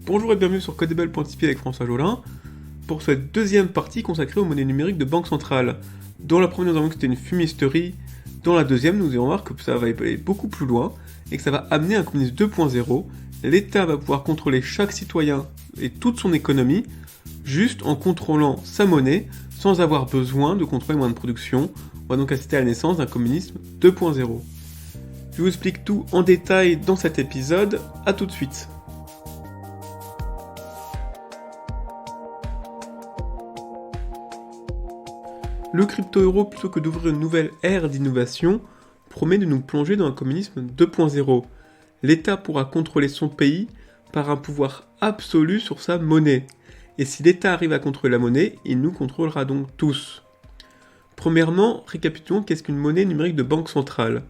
Bonjour et bienvenue sur Codable.tv avec François Jolin pour cette deuxième partie consacrée aux monnaies numériques de banque centrale. Dans la première, nous avons vu que c'était une fumisterie. Dans la deuxième, nous allons voir que ça va aller beaucoup plus loin et que ça va amener un communisme 2.0. L'État va pouvoir contrôler chaque citoyen et toute son économie juste en contrôlant sa monnaie sans avoir besoin de contrôler les moyens de production. On va donc assister à la naissance d'un communisme 2.0. Je vous explique tout en détail dans cet épisode. A tout de suite. Le crypto-euro, plutôt que d'ouvrir une nouvelle ère d'innovation, promet de nous plonger dans un communisme 2.0. L'État pourra contrôler son pays par un pouvoir absolu sur sa monnaie. Et si l'État arrive à contrôler la monnaie, il nous contrôlera donc tous. Premièrement, récapitulons qu'est-ce qu'une monnaie numérique de banque centrale.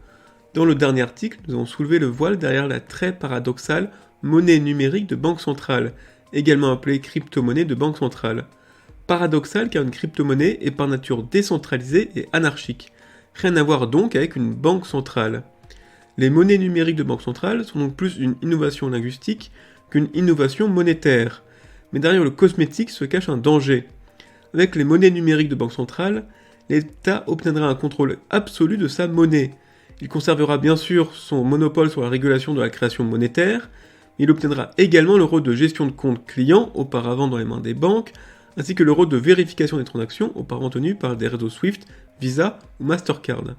Dans le dernier article, nous avons soulevé le voile derrière la très paradoxale monnaie numérique de banque centrale, également appelée crypto-monnaie de banque centrale. Paradoxal car une crypto-monnaie est par nature décentralisée et anarchique. Rien à voir donc avec une banque centrale. Les monnaies numériques de banque centrale sont donc plus une innovation linguistique qu'une innovation monétaire. Mais derrière le cosmétique se cache un danger. Avec les monnaies numériques de banque centrale, l'État obtiendra un contrôle absolu de sa monnaie. Il conservera bien sûr son monopole sur la régulation de la création monétaire, mais il obtiendra également le rôle de gestion de compte client, auparavant dans les mains des banques, ainsi que le rôle de vérification des transactions, auparavant tenu par des réseaux SWIFT, Visa ou Mastercard.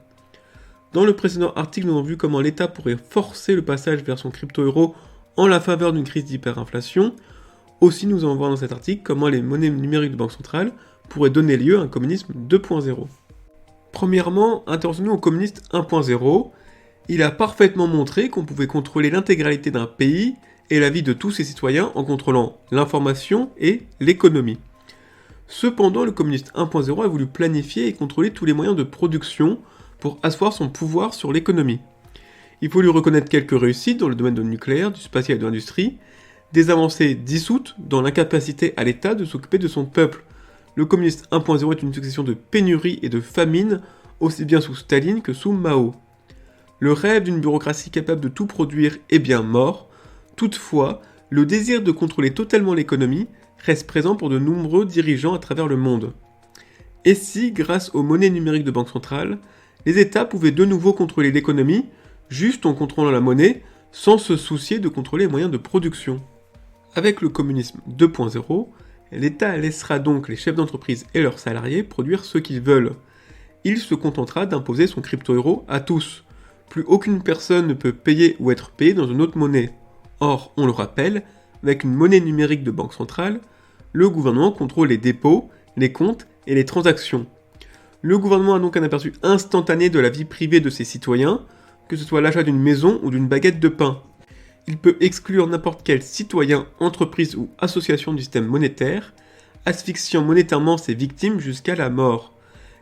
Dans le précédent article, nous avons vu comment l'État pourrait forcer le passage vers son crypto-euro en la faveur d'une crise d'hyperinflation. Aussi, nous allons voir dans cet article comment les monnaies numériques de banque centrale pourraient donner lieu à un communisme 2.0. Premièrement, intéressons-nous au communiste 1.0. Il a parfaitement montré qu'on pouvait contrôler l'intégralité d'un pays et la vie de tous ses citoyens en contrôlant l'information et l'économie. Cependant, le communiste 1.0 a voulu planifier et contrôler tous les moyens de production pour asseoir son pouvoir sur l'économie. Il faut lui reconnaître quelques réussites dans le domaine du nucléaire, du spatial et de l'industrie, des avancées dissoutes dans l'incapacité à l'État de s'occuper de son peuple. Le communiste 1.0 est une succession de pénuries et de famines, aussi bien sous Staline que sous Mao. Le rêve d'une bureaucratie capable de tout produire est bien mort. Toutefois, le désir de contrôler totalement l'économie reste présent pour de nombreux dirigeants à travers le monde. Et si, grâce aux monnaies numériques de banque centrale, les États pouvaient de nouveau contrôler l'économie, juste en contrôlant la monnaie, sans se soucier de contrôler les moyens de production. Avec le communisme 2.0, l'État laissera donc les chefs d'entreprise et leurs salariés produire ce qu'ils veulent. Il se contentera d'imposer son crypto-euro à tous. Plus aucune personne ne peut payer ou être payée dans une autre monnaie. Or, on le rappelle, avec une monnaie numérique de banque centrale, le gouvernement contrôle les dépôts, les comptes et les transactions. Le gouvernement a donc un aperçu instantané de la vie privée de ses citoyens, que ce soit l'achat d'une maison ou d'une baguette de pain. Il peut exclure n'importe quel citoyen, entreprise ou association du système monétaire, asphyxiant monétairement ses victimes jusqu'à la mort.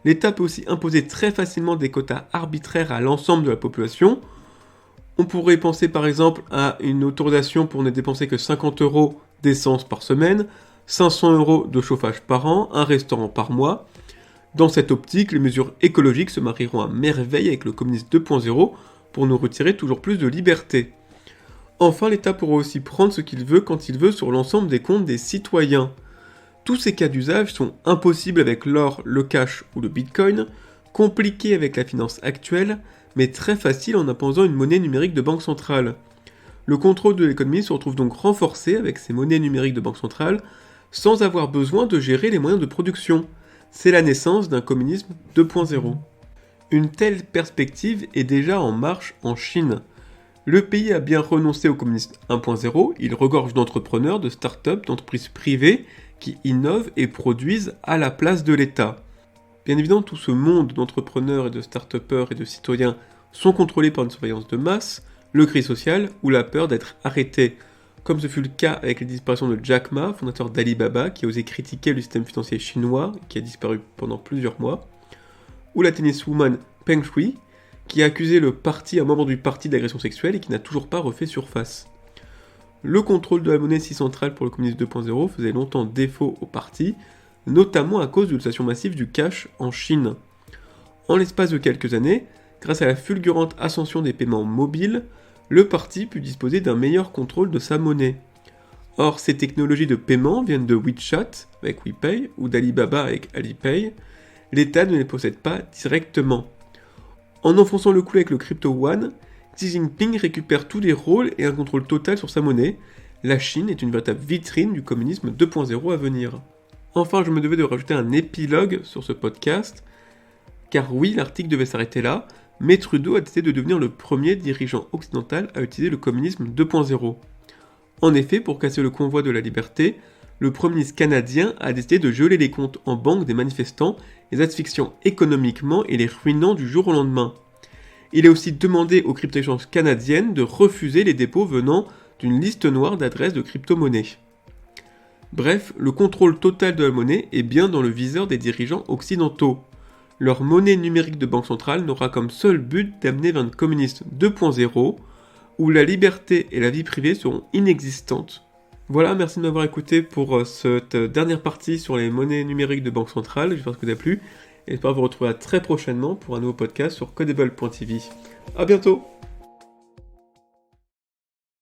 L'État peut aussi imposer très facilement des quotas arbitraires à l'ensemble de la population. On pourrait penser par exemple à une autorisation pour ne dépenser que 50 € d'essence par semaine, 500 € de chauffage par an, un restaurant par mois. Dans cette optique, les mesures écologiques se marieront à merveille avec le communisme 2.0 pour nous retirer toujours plus de liberté. Enfin, l'État pourra aussi prendre ce qu'il veut quand il veut sur l'ensemble des comptes des citoyens. Tous ces cas d'usage sont impossibles avec l'or, le cash ou le bitcoin, compliqués avec la finance actuelle, mais très faciles en imposant une monnaie numérique de banque centrale. Le contrôle de l'économie se retrouve donc renforcé avec ces monnaies numériques de banque centrale, sans avoir besoin de gérer les moyens de production. C'est la naissance d'un communisme 2.0. Une telle perspective est déjà en marche en Chine. Le pays a bien renoncé au communisme 1.0, il regorge d'entrepreneurs, de start-up, d'entreprises privées qui innovent et produisent à la place de l'État. Bien évidemment, tout ce monde d'entrepreneurs et de start-upers et de citoyens sont contrôlés par une surveillance de masse, le cri social ou la peur d'être arrêté, comme ce fut le cas avec la disparition de Jack Ma, fondateur d'Alibaba, qui a osé critiquer le système financier chinois, qui a disparu pendant plusieurs mois, ou la tenniswoman Peng Shuai, qui a accusé un membre du parti d'agression sexuelle et qui n'a toujours pas refait surface. Le contrôle de la monnaie si centrale pour le communisme 2.0 faisait longtemps défaut au parti, notamment à cause de l'utilisation massive du cash en Chine. En l'espace de quelques années, grâce à la fulgurante ascension des paiements mobiles, le parti put disposer d'un meilleur contrôle de sa monnaie. Or, ces technologies de paiement viennent de WeChat avec WePay ou d'Alibaba avec Alipay. L'État ne les possède pas directement. En enfonçant le clou avec le Crypto Yuan, Xi Jinping récupère tous les rôles et un contrôle total sur sa monnaie. La Chine est une véritable vitrine du communisme 2.0 à venir. Enfin, je me devais de rajouter un épilogue sur ce podcast, car oui, l'article devait s'arrêter là, mais Trudeau a décidé de devenir le premier dirigeant occidental à utiliser le communisme 2.0. En effet, pour casser le convoi de la liberté, le Premier ministre canadien a décidé de geler les comptes en banque des manifestants, les asphyxiant économiquement et les ruinant du jour au lendemain. Il a aussi demandé aux crypto-échanges canadiennes de refuser les dépôts venant d'une liste noire d'adresses de crypto-monnaies. Bref, le contrôle total de la monnaie est bien dans le viseur des dirigeants occidentaux. Leur monnaie numérique de banque centrale n'aura comme seul but d'amener vers un communisme 2.0 où la liberté et la vie privée seront inexistantes. Voilà, merci de m'avoir écouté pour cette dernière partie sur les monnaies numériques de banque centrale, j'espère que ça vous a plu, et j'espère vous retrouver très prochainement pour un nouveau podcast sur codable.tv. A bientôt!